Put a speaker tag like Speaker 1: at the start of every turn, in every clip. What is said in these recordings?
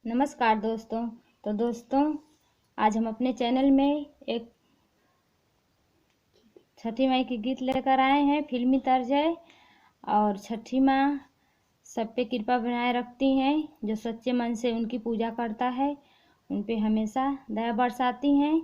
Speaker 1: नमस्कार दोस्तों। तो दोस्तों, आज हम अपने चैनल में एक छठी माई के गीत लेकर आए हैं। फिल्मी तर्ज है और छठी माँ सब पे कृपा बनाए रखती हैं। जो सच्चे मन से उनकी पूजा करता है उन पे हमेशा दया बरसाती हैं।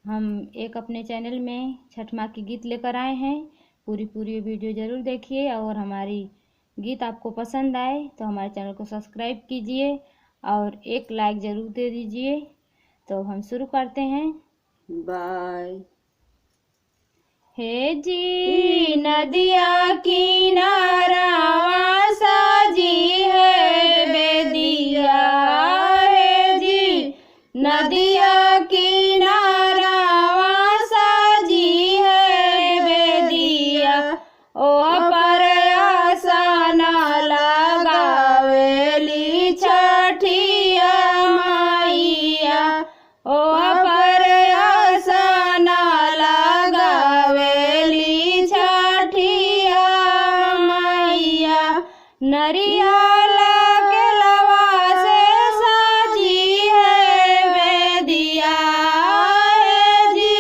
Speaker 1: हम एक अपने चैनल में छठ माँ के गीत लेकर आए हैं। पूरी वीडियो ज़रूर देखिए और हमारी गीत आपको पसंद आए तो हमारे चैनल को सब्सक्राइब कीजिए और एक लाइक ज़रूर दे दीजिए। तो हम शुरू करते हैं।
Speaker 2: बाय।
Speaker 1: हे जी नदिया किनारावा साजी है बेदिया। हे जी नदिया किनारावा साजी है बेदिया। ओ पर आसना लगावेली छठिया माइया। ओ पर आसना लगावेली छठिया माइया। नरियाला के लवा से साजी है बेदिया। हे जी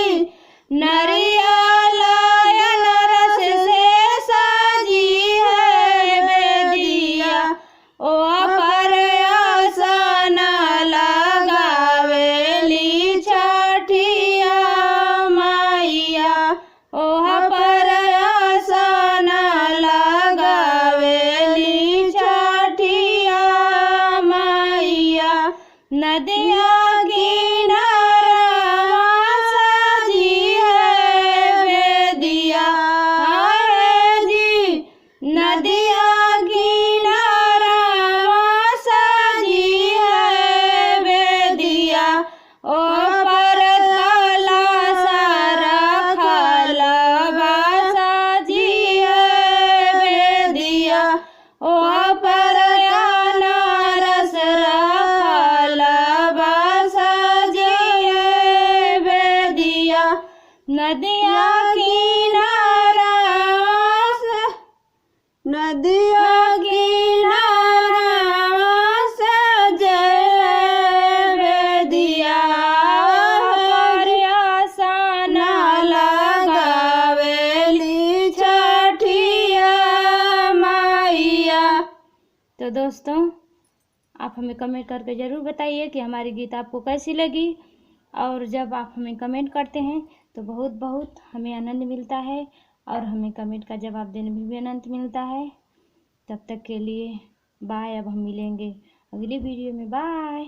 Speaker 1: नरियाला अनरस से साजी है बेदिया। ओ पर आसना लगावेली छठिया माइया। ओह पर आसना लगावेली छठिया माइया। नदिया किनारावा साजी है बेदिया। हे जी नदिया किनारावा साजी है बेदिया। ओ पर ताला सारा खलबा साजी है बेदिया। ओ पर अनारस खलबा साजी है बेदिया। नदिया किनारा
Speaker 2: नदिया
Speaker 1: किनारा सजे बेदिया। पर आसना लगावेली छठिया माइया। तो दोस्तों, आप हमें कमेंट करके ज़रूर बताइए कि हमारी गीत आपको कैसी लगी। और जब आप हमें कमेंट करते हैं तो बहुत बहुत हमें आनंद मिलता है और हमें कमेंट का जवाब देने में भी आनंद मिलता है। तब तक के लिए बाय। अब हम मिलेंगे अगली वीडियो में। बाय।